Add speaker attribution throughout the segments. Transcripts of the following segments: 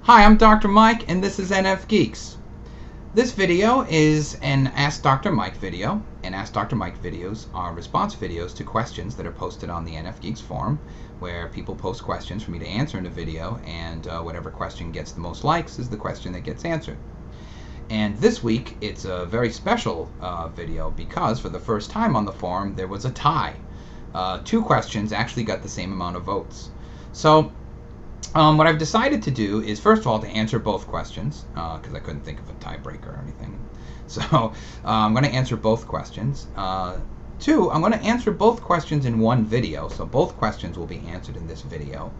Speaker 1: Hi, I'm Dr. Mike, and this is NFGeeks. This video is an Ask Dr. Mike video, and Ask Dr. Mike videos are response videos to questions that are posted on the NFGeeks forum, where people post questions for me to answer in a video, and whatever question gets the most likes is the question that gets answered. And this week, it's a very special video because for the first time on the forum, there was a tie. Two questions actually got the same amount of votes. So what I've decided to do is, first of all, to answer both questions, because I couldn't think of a tiebreaker or anything. So I'm going to answer both questions. Two, I'm going to answer both questions in one video, so both questions will be answered in this video.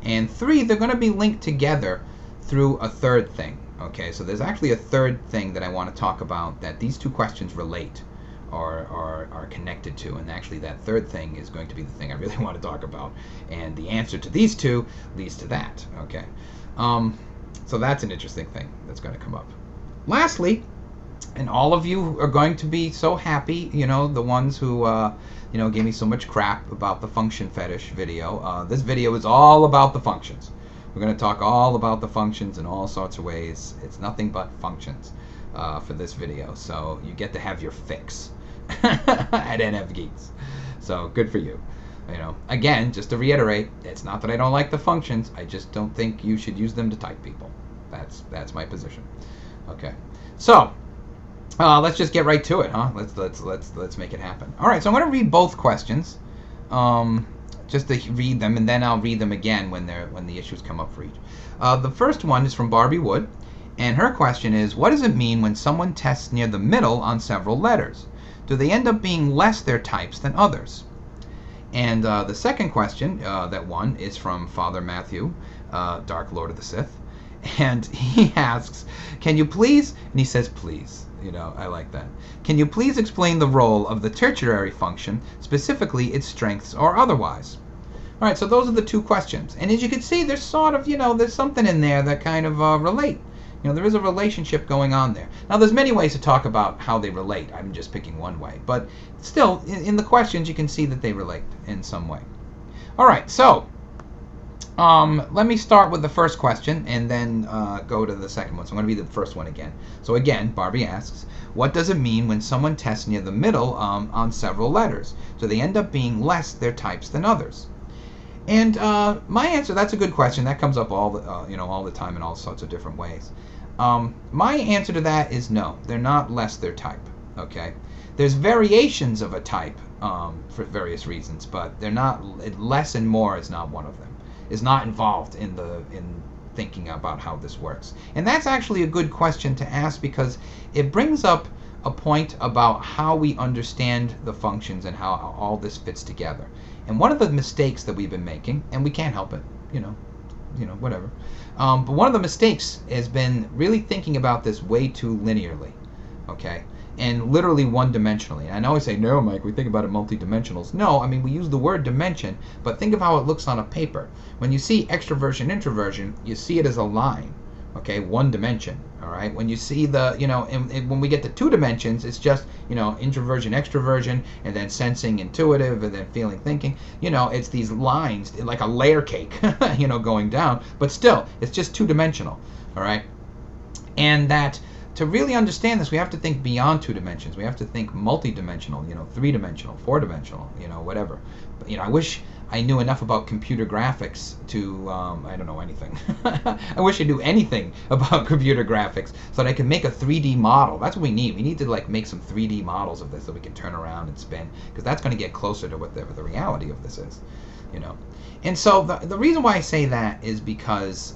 Speaker 1: And three, they're going to be linked together through a third thing. Okay, so there's actually a third thing that I want to talk about that these two questions relate or are connected to, and actually that third thing is going to be the thing I really want to talk about, and the answer to these two leads to that. Okay, so that's an interesting thing that's going to come up. Lastly, and all of you are going to be so happy, you know, the ones who gave me so much crap about the function fetish video. This video is all about the functions. We're going to talk all about the functions in all sorts of ways. It's nothing but functions for this video, so you get to have your fix at NFGeeks. So good for you. You know, again, just to reiterate, it's not that I don't like the functions. I just don't think you should use them to type people. That's my position. Okay, so let's just get right to it, huh? Let's make it happen. All right, so I'm going to read both questions, just to read them, and then I'll read them again when the issues come up for each. The first one is from Barbie Wood, and her question is, what does it mean when someone tests near the middle on several letters? Do they end up being less their types than others? And the second question, that one, is from Father Matthew, Dark Lord of the Sith, and he asks, can you please, and he says please, you know, I like that. Can you please explain the role of the tertiary function, specifically its strengths or otherwise? All right, so those are the two questions. And as you can see, there's sort of, there's something in there that kind of relate. There is a relationship going on there. Now, there's many ways to talk about how they relate. I'm just picking one way. But still, in the questions, you can see that they relate in some way. All right, so let me start with the first question and then go to the second one. So I'm going to read the first one again. So again, Barbie asks, what does it mean when someone tests near the middle on several letters? Do they end up being less their types than others? And my answer, that's a good question. That comes up all the time in all sorts of different ways. My answer to that is no. They're not less their type. Okay, there's variations of a type for various reasons, but they're not. Less and more is not one of them. Is not involved in thinking about how this works. And that's actually a good question to ask because it brings up a point about how we understand the functions and how all this fits together. And one of the mistakes that we've been making, and we can't help it, whatever. But one of the mistakes has been really thinking about this way too linearly, okay, and literally one-dimensionally. And I know I say, no, Mike, we think about it multi-dimensionals. No, I mean, we use the word dimension, but think of how it looks on a paper. When you see extraversion, introversion, you see it as a line, okay, one dimension, all right? When you see the, and when we get to two dimensions, it's just, introversion, extraversion, and then sensing, intuitive, and then feeling, thinking. It's these lines, like a layer cake, going down, but still, it's just two-dimensional, all right? And that to really understand this, we have to think beyond two dimensions. We have to think multi-dimensional, three-dimensional, four-dimensional, whatever. But, I wish I knew enough about computer graphics to, I don't know anything. I wish I knew anything about computer graphics so that I can make a 3D model. That's what we need. We need to make some 3D models of this that we can turn around and spin, because that's going to get closer to what the reality of this is, And so the reason why I say that is because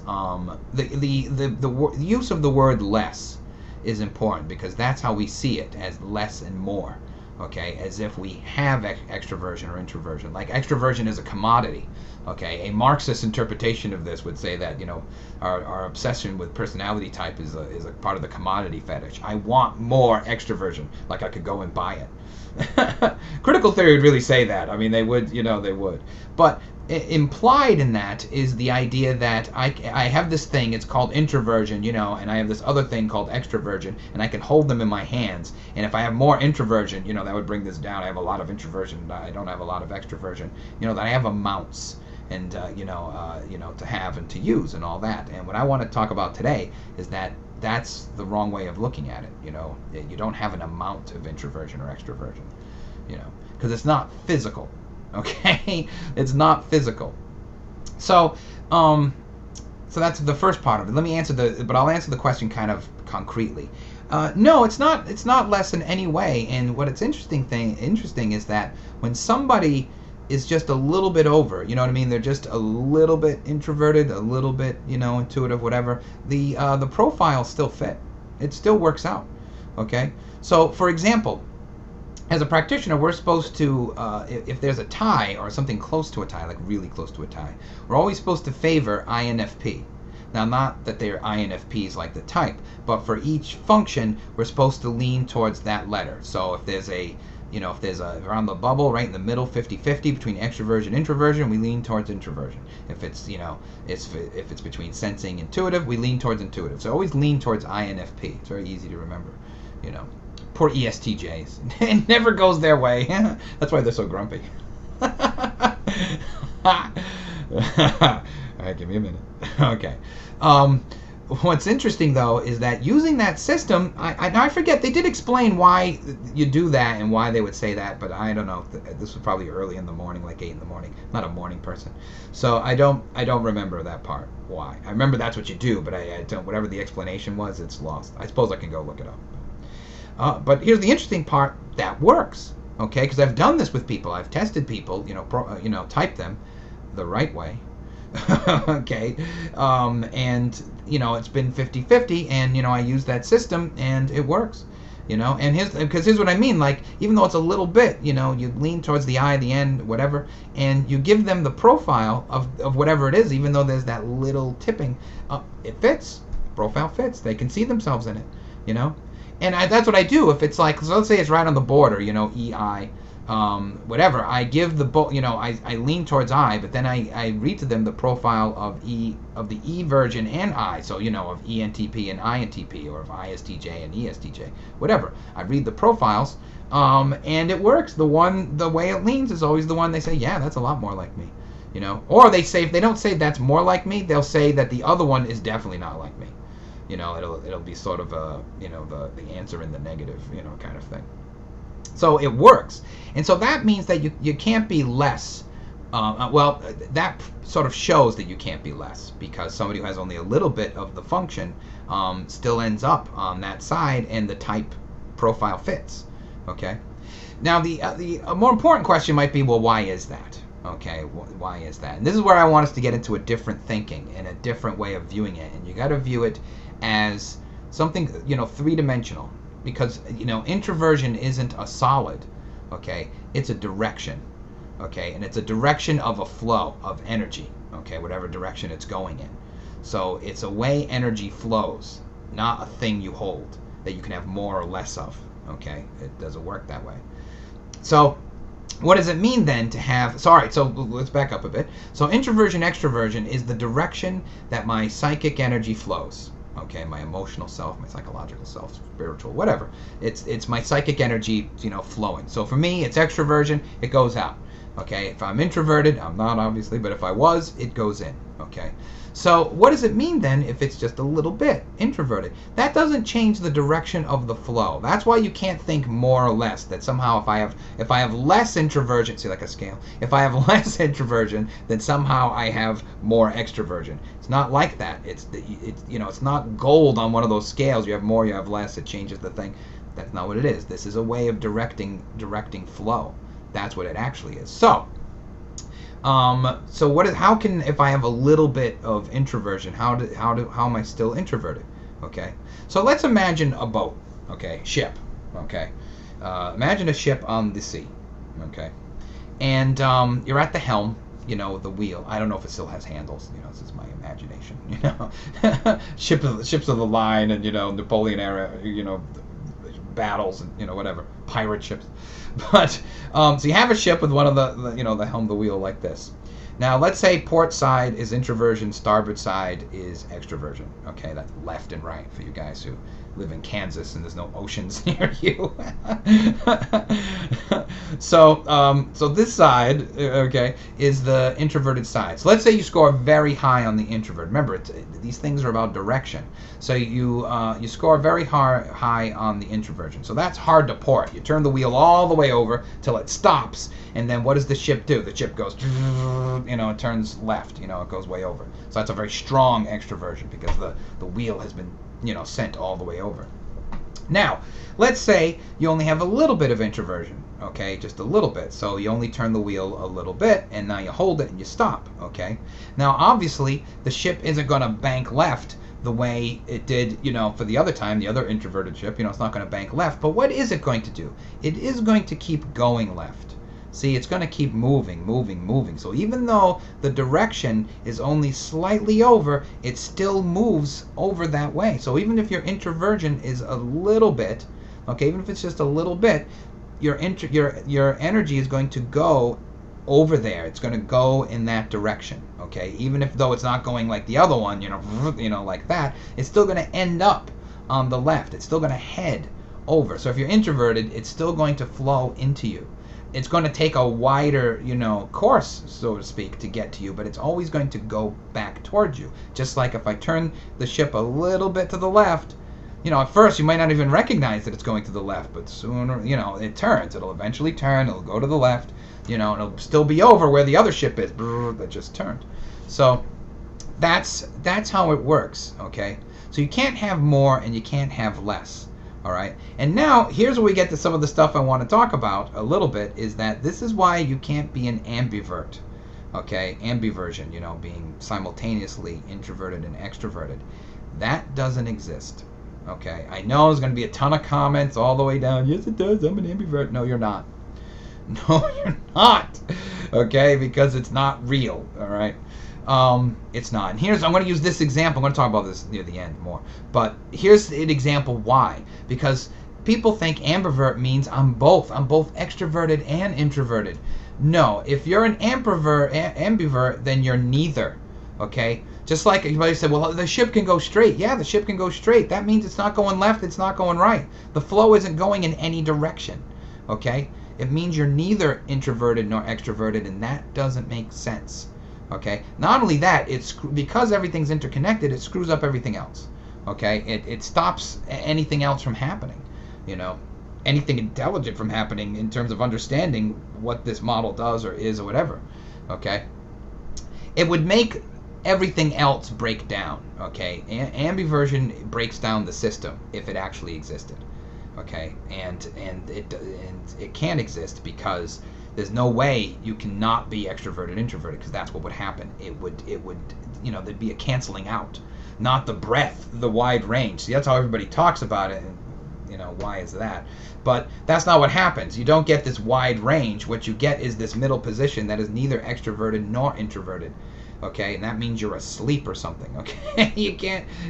Speaker 1: the use of the word less is important, because that's how we see it, as less and more. okay, as if we have extroversion or introversion. Like extroversion is a commodity. Okay, a Marxist interpretation of this would say that, you know, our obsession with personality type is a part of the commodity fetish. I want more extroversion, like I could go and buy it. Critical theory would really say that. I mean, they would, you know, they would. But implied in that is the idea that I have this thing, it's called introversion, you know, and I have this other thing called extroversion, and I can hold them in my hands. And if I have more introversion, you know, that would bring this down. I have a lot of introversion, I don't have a lot of extroversion, you know, that I have amounts. And you know, to have and to use and all that. And what I want to talk about today is that that's the wrong way of looking at it. You know, you don't have an amount of introversion or extroversion. You know, because it's not physical. Okay, it's not physical. So, so that's the first part of it. Let me answer but I'll answer the question kind of concretely. No, it's not. It's not less in any way. And what it's interesting is that when somebody is just a little bit over, you know what I mean? They're just a little bit introverted, a little bit, you know, intuitive, whatever. The profiles still fit. It still works out. Okay. So, for example, as a practitioner, we're supposed to, if there's a tie or something close to a tie, like really close to a tie, we're always supposed to favor INFP. Now, not that they're INFPs like the type, but for each function, we're supposed to lean towards that letter. So if there's a, you know, if there's around the bubble, right in the middle, 50-50 between extroversion and introversion, we lean towards introversion. If it's, you know, if it's between sensing and intuitive, we lean towards intuitive. So always lean towards INFP. It's very easy to remember, you know. Poor ESTJs. It never goes their way. That's why they're so grumpy. All right, give me a minute. Okay. What's interesting, though, is that using that system, I forget, they did explain why you do that and why they would say that, but I don't know. This was probably early in the morning, like 8 in the morning. I'm not a morning person. So I don't remember that part, why. I remember that's what you do, but I don't, whatever the explanation was, it's lost. I suppose I can go look it up. But here's the interesting part, that works, okay? Because I've done this with people. I've tested people, you know, type them the right way. Okay, and you know, it's been 50-50, and you know, I use that system and it works, you know. And here's what I mean, like, even though it's a little bit, you know, you lean towards the I, the N, whatever, and you give them the profile of whatever it is, even though there's that little tipping, it fits, profile fits, they can see themselves in it, you know. And that's what I do. If it's like, so let's say it's right on the border, you know, EI, whatever, I give the, you know, I lean towards I, but then I read to them the profile of the E version and I, so, you know, of ENTP and INTP, or of ISTJ and ESTJ, whatever. I read the profiles, and it works. The way it leans is always the one they say, yeah, that's a lot more like me, you know. Or they say, if they don't say that's more like me, they'll say that the other one is definitely not like me. You know, it'll be sort of a, you know, the answer in the negative, you know, kind of thing. So it works. And so that means that you can't be less. Well, that sort of shows that you can't be less, because somebody who has only a little bit of the function still ends up on that side, and the type profile fits. Okay. Now the more important question might be, well, why is that? Okay, why is that? And this is where I want us to get into a different thinking and a different way of viewing it. And you got to view it as something, you know, three-dimensional, because, you know, introversion isn't a solid, okay? It's a direction, okay? And it's a direction of a flow of energy, okay? Whatever direction it's going in. So it's a way energy flows, not a thing you hold that you can have more or less of, okay? It doesn't work that way. So what does it mean then to have, so let's back up a bit. So introversion, extroversion is the direction that my psychic energy flows. Okay, my emotional self, my psychological self, spiritual, whatever. It's my psychic energy, you know, flowing. So for me, it's extroversion, it goes out. Okay, if I'm introverted, I'm not obviously, but if I was, it goes in. Okay, so what does it mean then if it's just a little bit introverted? That doesn't change the direction of the flow. That's why you can't think more or less, that somehow if I have less introversion, see, like a scale, if I have less introversion, then somehow I have more extroversion. It's not like that. It's you know, it's not gold on one of those scales. You have more, you have less, it changes the thing. That's not what it is. This is a way of directing flow. That's what it actually is. So how can, if I have a little bit of introversion, how am I still introverted? Okay, so let's imagine a boat, okay, ship, okay, Imagine a ship on the sea, okay? And you're at the helm, the wheel. I don't know if it still has handles. This is my imagination. Ships of the line, and Napoleon era, battles, and whatever, pirate ships. But so you have a ship with one of the helm, the wheel, like this. Now let's say port side is introversion, starboard side is extroversion. Okay, that's left and right for you guys who live in Kansas and there's no oceans near you. So this side, okay, is the introverted side. So let's say you score very high on the introvert. Remember, these things are about direction. So you score very high on the introversion. So that's hard to port. You turn the wheel all the way over till it stops, and then what does the ship do? The ship goes, it turns left. It goes way over. So that's a very strong extroversion because the wheel has been sent all the way over. Now, let's say you only have a little bit of introversion, okay, just a little bit. So you only turn the wheel a little bit, and now you hold it and you stop, okay. Now, obviously, the ship isn't going to bank left the way it did, for the other time, the other introverted ship. It's not going to bank left. But what is it going to do? It is going to keep going left. See, it's going to keep moving. So even though the direction is only slightly over, it still moves over that way. So even if your introversion is a little bit, okay, even if it's just a little bit, your energy is going to go over there. It's going to go in that direction, okay? Even if though it's not going like the other one, like that, it's still going to end up on the left. It's still going to head over. So if you're introverted, it's still going to flow into you. It's going to take a wider, course, so to speak, to get to you, but it's always going to go back towards you. Just like if I turn the ship a little bit to the left, at first you might not even recognize that it's going to the left, but sooner, it turns. It'll eventually turn. It'll go to the left, and it'll still be over where the other ship is that just turned. So that's how it works, okay? So you can't have more and you can't have less. All right, and now here's where we get to some of the stuff I want to talk about a little bit, is that this is why you can't be an ambivert, okay? Ambiversion, being simultaneously introverted and extroverted. That doesn't exist, okay? I know there's going to be a ton of comments all the way down. Yes, it does. I'm an ambivert. No, you're not. No, you're not, okay? Because it's not real, all right? It's not. And I'm going to use this example. I'm going to talk about this near the end more. But here's an example why. Because people think ambivert means I'm both extroverted and introverted. No, if you're an ambivert, then you're neither. Okay? Just like everybody said, well, the ship can go straight. Yeah, the ship can go straight. That means it's not going left, it's not going right. The flow isn't going in any direction. Okay? It means you're neither introverted nor extroverted, and that doesn't make sense. Okay. Not only that, it's because everything's interconnected, it screws up everything else. Okay. It stops anything else from happening. Anything intelligent from happening in terms of understanding what this model does or is or whatever. Okay. It would make everything else break down. Okay. Ambiversion breaks down the system if it actually existed. Okay. And it can't exist because there's no way you cannot be extroverted, introverted, because that's what would happen. It would, there'd be a canceling out, not the breadth, the wide range. See, that's how everybody talks about it, and why is that? But that's not what happens. You don't get this wide range. What you get is this middle position that is neither extroverted nor introverted. Okay, and that means you're asleep or something. Okay,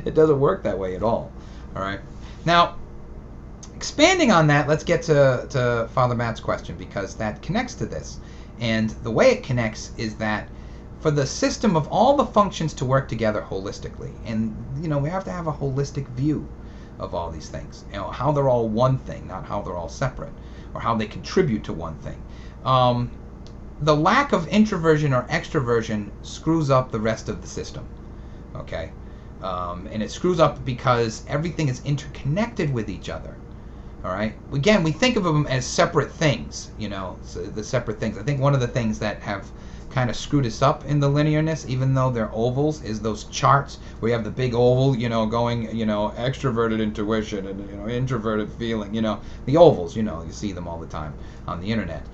Speaker 1: it doesn't work that way at all. All right, now, expanding on that, let's get to Father Matt's question, because that connects to this. And the way it connects is that for the system of all the functions to work together holistically, and we have to have a holistic view of all these things, how they're all one thing, not how they're all separate, or how they contribute to one thing. The lack of introversion or extroversion screws up the rest of the system. Okay, and it screws up because everything is interconnected with each other. All right. Again, we think of them as separate things, so the separate things. I think one of the things that have kind of screwed us up in the linearness, even though they're ovals, is those charts where you have the big oval, going, extroverted intuition and, introverted feeling, the ovals, you see them all the time on the internet.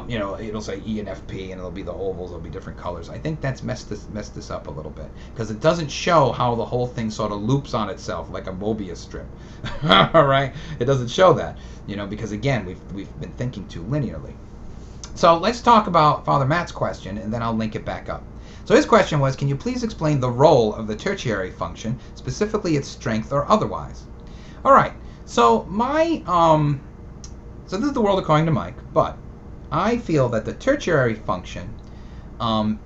Speaker 1: You know, it'll say E and FP, and it'll be the ovals, it'll be different colors. I think that's messed this up a little bit, because it doesn't show how the whole thing sort of loops on itself like a Mobius strip. All right, it doesn't show that, you know, because again, we've been thinking too linearly. So let's talk about Father Matt's question, and then I'll link it back up. So his question was, can you please explain the role of the tertiary function, specifically its strength or otherwise? All right, so so this is the world according to Mike, but I feel that the tertiary function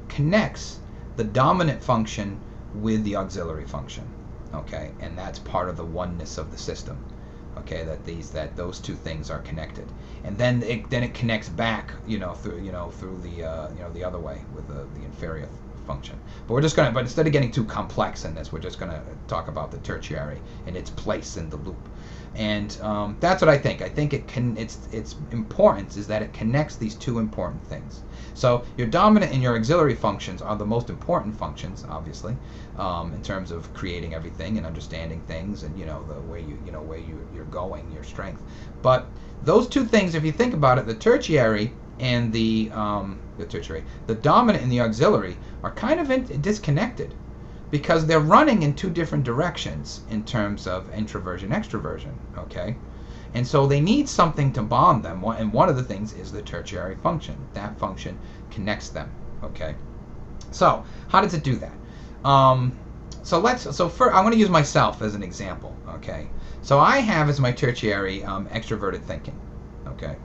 Speaker 1: connects the dominant function with the auxiliary function, okay, and that's part of the oneness of the system, okay, that those two things are connected, and then it connects back, you know, through the other way with the inferior function. But we're just gonna, but instead of getting too complex in this, we're just gonna talk about the tertiary and its place in the loop. And that's what I think. I think its importance is that it connects these two important things. So your dominant and your auxiliary functions are the most important functions, obviously, in terms of creating everything and understanding things, and you know the way you're going, your strength. But those two things, if you think about it, the tertiary and the dominant and the auxiliary are kind of disconnected, because they're running in two different directions in terms of introversion, extroversion, okay? And so they need something to bond them, and one of the things is the tertiary function. That function connects them, okay? So how does it do that? So first, I'm going to use myself as an example, okay? So I have as my tertiary extroverted thinking, okay?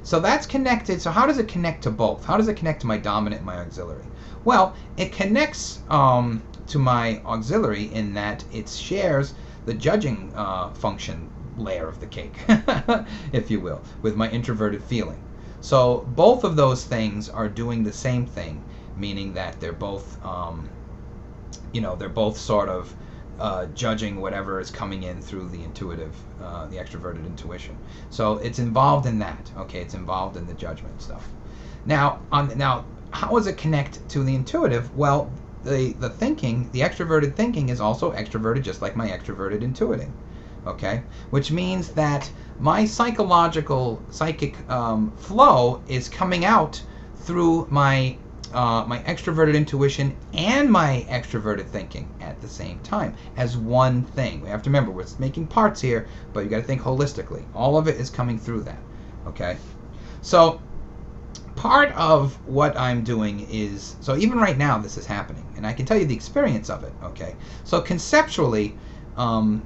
Speaker 1: So that's connected. So how does it connect to both? How does it connect to my dominant and my auxiliary? Well, it connects to my auxiliary in that it shares the judging function layer of the cake, if you will, with my introverted feeling. So both of those things are doing the same thing, meaning that they're both, they're both sort of judging whatever is coming in through the intuitive, the extroverted intuition. So it's involved in that. Okay, it's involved in the judgment stuff. Now, how does it connect to the intuitive? Well, the thinking, the extroverted thinking, is also extroverted, just like my extroverted intuiting. Okay, which means that my psychic flow is coming out through my extroverted intuition and my extroverted thinking at the same time as one thing. We have to remember, we're making parts here, but you got to think holistically. All of it is coming through that. Okay, so part of what I'm doing is, so even right now this is happening, and I can tell you the experience of it. Okay, so conceptually I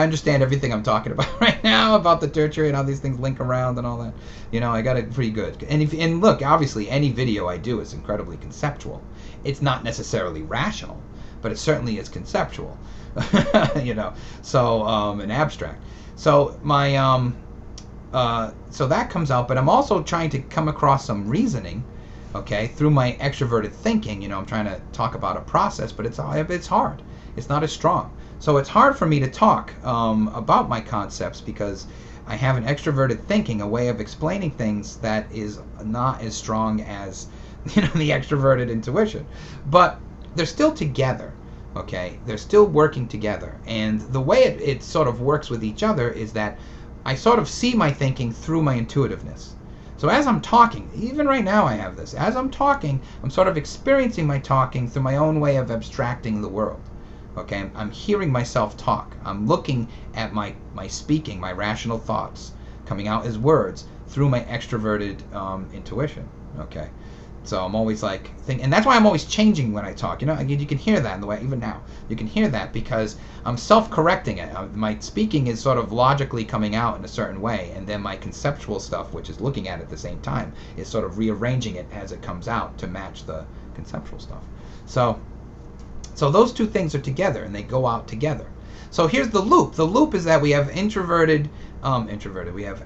Speaker 1: understand everything I'm talking about right now, about the tertiary and how these things link around and all that. You know, I got it pretty good. And look, obviously any video I do is incredibly conceptual. It's not necessarily rational, but it certainly is conceptual. You know, so and abstract. So my so that comes out, but I'm also trying to come across some reasoning, okay, through my extroverted thinking. You know, I'm trying to talk about a process, but it's hard. It's not as strong. So it's hard for me to talk about my concepts, because I have an extroverted thinking, a way of explaining things that is not as strong as, you know, the extroverted intuition. But they're still together, okay? They're still working together. And the way it sort of works with each other is that I sort of see my thinking through my intuitiveness. So as I'm talking, even right now I have this, as I'm talking, I'm sort of experiencing my talking through my own way of abstracting the world. Okay, I'm hearing myself talk. I'm looking at my speaking, my rational thoughts coming out as words through my extroverted intuition. Okay, so I'm always like thinking, and that's why I'm always changing when I talk. You know, you can hear that in the way, even now, you can hear that because I'm self-correcting it. My speaking is sort of logically coming out in a certain way, and then my conceptual stuff, which is looking at it at the same time, is sort of rearranging it as it comes out to match the conceptual stuff. So those two things are together, and they go out together. So here's the loop. The loop is that we have we have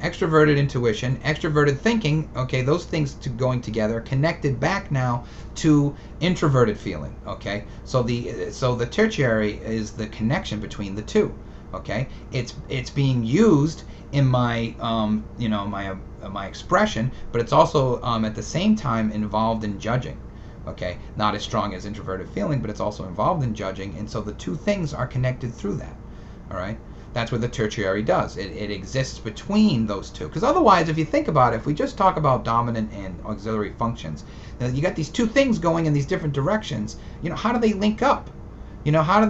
Speaker 1: extroverted intuition, extroverted thinking, okay, those things going together, connected back now to introverted feeling, okay? So the tertiary is the connection between the two, okay? It's being used in my my expression, but it's also at the same time involved in judging. Okay, not as strong as introverted feeling, but it's also involved in judging, and so the two things are connected through that. All right, That's what the tertiary does. It exists between those two. Because otherwise, if you think about it, if we just talk about dominant and auxiliary functions, you got these two things going in these different directions. How do they link up? How do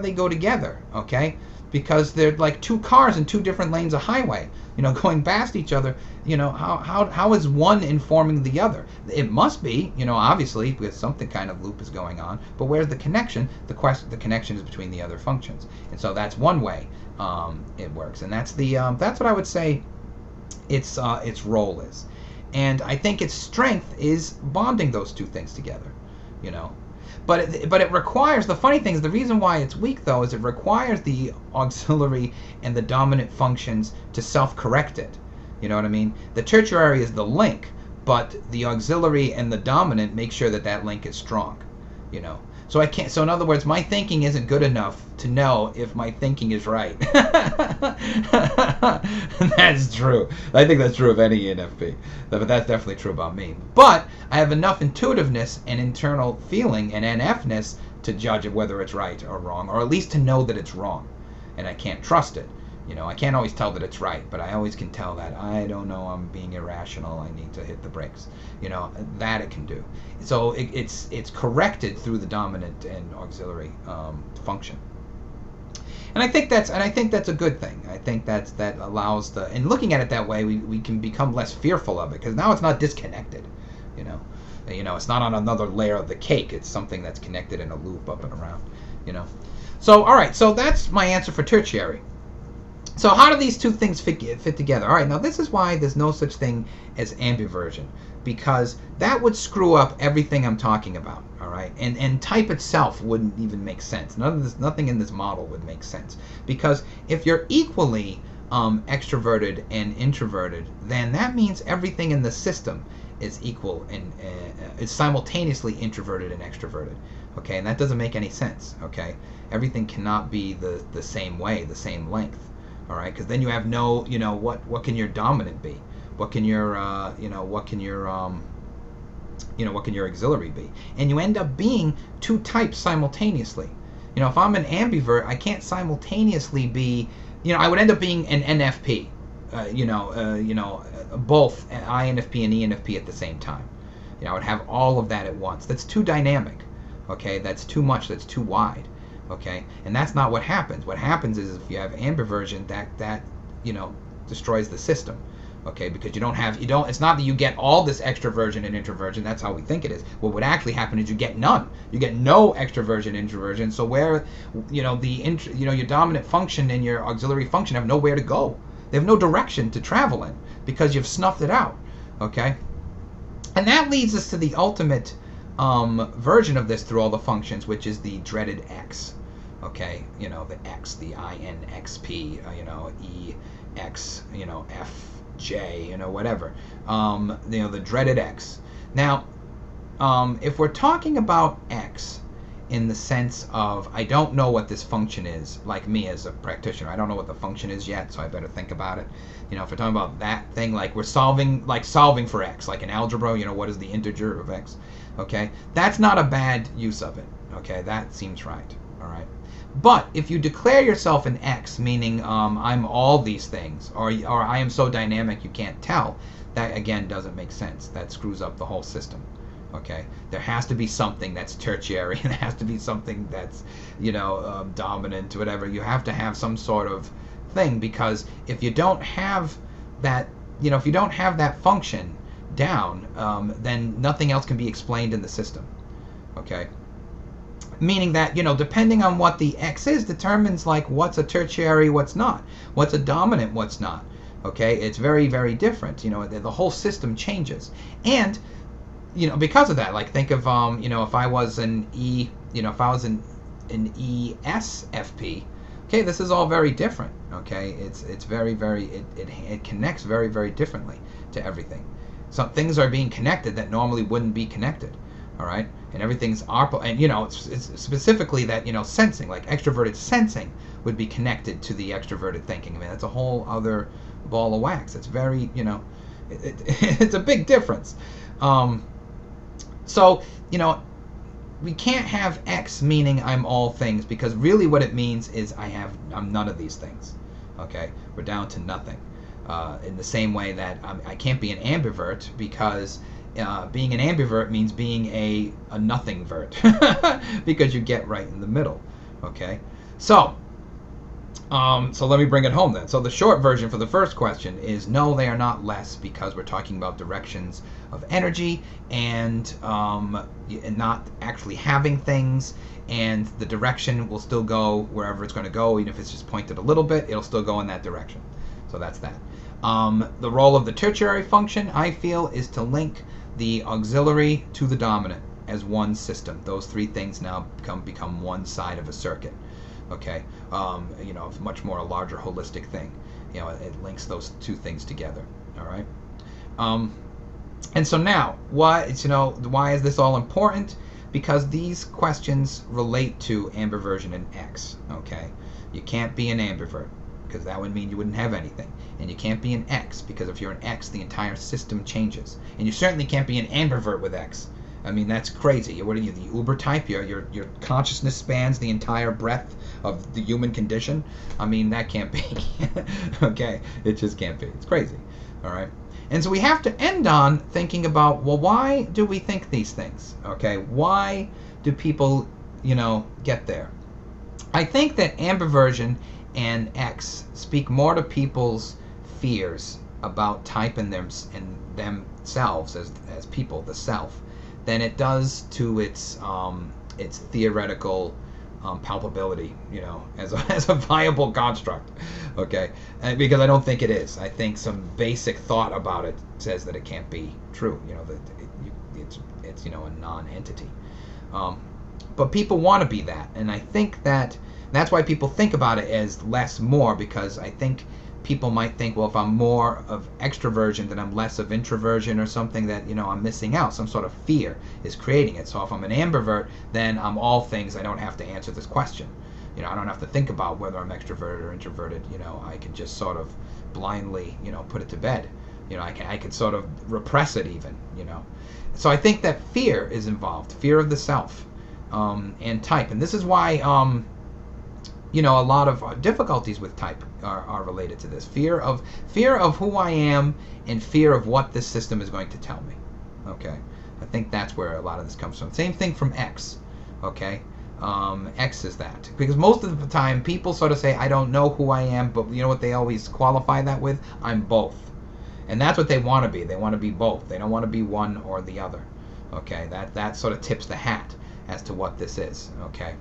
Speaker 1: they go together? Okay, because they're like two cars in two different lanes of highway. Going past each other. How is one informing the other? It must be, obviously, because something kind of loop is going on. But where's the connection? The connection is between the other functions, and so that's one way it works, and that's what I would say its role is, and I think its strength is bonding those two things together, But it requires, the funny thing is, the reason why it's weak, though, is it requires the auxiliary and the dominant functions to self-correct it. You know what I mean? The tertiary is the link, but the auxiliary and the dominant make sure that link is strong. So I can't. So in other words, my thinking isn't good enough to know if my thinking is right. That's true. I think that's true of any NFP, but that's definitely true about me. But I have enough intuitiveness and internal feeling and NFness to judge whether it's right or wrong, or at least to know that it's wrong, and I can't trust it. I can't always tell that it's right, but I always can tell that I don't know, I'm being irrational, I need to hit the brakes. That it can do. So it's corrected through the dominant and auxiliary function. And I think that's a good thing. I think that allows and looking at it that way, we can become less fearful of it, because now it's not disconnected. It's not on another layer of the cake. It's something that's connected in a loop up and around. So all right, so that's my answer for tertiary. So how do these two things fit together? All right, now this is why there's no such thing as ambiversion, because that would screw up everything I'm talking about. All right, and type itself wouldn't even make sense. Nothing in this model would make sense, because if you're equally extroverted and introverted, then that means everything in the system is equal and is simultaneously introverted and extroverted. Okay, and that doesn't make any sense. Okay, everything cannot be the same way, the same length. All right, because then you have no, what can your dominant be? What can your, what can your auxiliary be? And you end up being two types simultaneously. If I'm an ambivert, I can't simultaneously be, I would end up being an NFP. Both INFP and ENFP at the same time. I would have all of that at once. That's too dynamic. Okay, that's too much. That's too wide. Okay, and that's not what happens. What happens is if you have ambiversion, that destroys the system. Okay, because it's not that you get all this extraversion and introversion. That's how we think it is. What would actually happen is you get none. You get no extraversion, introversion. So where your dominant function and your auxiliary function have nowhere to go. They have no direction to travel in because you've snuffed it out. Okay, and that leads us to the ultimate version of this through all the functions, which is the dreaded X. Okay, the X, the INXP, EX, FJ, whatever. The dreaded X. Now, if we're talking about X in the sense of I don't know what this function is, like me as a practitioner, I don't know what the function is yet, so I better think about it. If we're talking about that thing, like we're solving for X, like in algebra, what is the integer of X? Okay, that's not a bad use of it. Okay, that seems right. All right. But if you declare yourself an X, meaning I'm all these things, or I am so dynamic you can't tell, that again doesn't make sense. That screws up the whole system. Okay, there has to be something that's tertiary, and there has to be something that's dominant, whatever. You have to have some sort of thing, because if you don't have that, if you don't have that function down, then nothing else can be explained in the system. Okay. Meaning that, depending on what the X is, determines like what's a tertiary, what's not, what's a dominant, what's not. Okay, it's very, very different. The whole system changes, and because of that, like think of if I was an if I was an ESFP, okay, this is all very different. Okay, it's very, very it connects very, very differently to everything. So things are being connected that normally wouldn't be connected. All right, and everything's and it's specifically that sensing, like extroverted sensing, would be connected to the extroverted thinking. I mean, that's a whole other ball of wax. It's very it's a big difference. So we can't have X meaning I'm all things, because really what it means is I'm none of these things. Okay, we're down to nothing. In the same way that I can't be an ambivert, because being an ambivert means being a nothing-vert, because you get right in the middle. Okay, so let me bring it home then. So the short version for the first question is no, they are not less, because we're talking about directions of energy and not actually having things, and the direction will still go wherever it's going to go, even if it's just pointed a little bit, it'll still go in that direction. So that's that. The role of the tertiary function, I feel, is to link the auxiliary to the dominant as one system. Those three things now become one side of a circuit. Okay, it's much more a larger holistic thing. It links those two things together. All right, and so now, why is this all important? Because these questions relate to ambiversion and X. Okay, you can't be an ambivert, because that would mean you wouldn't have anything, and you can't be an X, because if you're an X, the entire system changes, and you certainly can't be an ambivert with X. I mean, that's crazy. What are you, the Uber type? Your consciousness spans the entire breadth of the human condition? I mean, that can't be. Okay, it just can't be. It's crazy. All right. And so we have to end on thinking about, well, why do we think these things? Okay, why do people, get there? I think that ambiversion and X speak more to people's fears about type and themselves as people, the self, than it does to its theoretical palpability, as a viable construct. Okay, because I don't think it is. I think some basic thought about it says that it can't be true. That it's a non-entity. But people want to be that, and I think that's why people think about it as less more, because I think people might think, well, if I'm more of extraversion, then I'm less of introversion or something, that I'm missing out. Some sort of fear is creating it. So if I'm an ambivert, then I'm all things. I don't have to answer this question. I don't have to think about whether I'm extroverted or introverted. I can just sort of blindly put it to bed. I can sort of repress it even. So I think that fear is involved, fear of the self, and type, and this is why a lot of difficulties with type are related to this. Fear of who I am, and fear of what this system is going to tell me. Okay, I think that's where a lot of this comes from. Same thing from X. Okay, X is that, because most of the time people sort of say, I don't know who I am, but you know what they always qualify that with? I'm both. And that's what they want to be. They want to be both. They don't want to be one or the other. Okay, that sort of tips the hat as to what this is. Okay.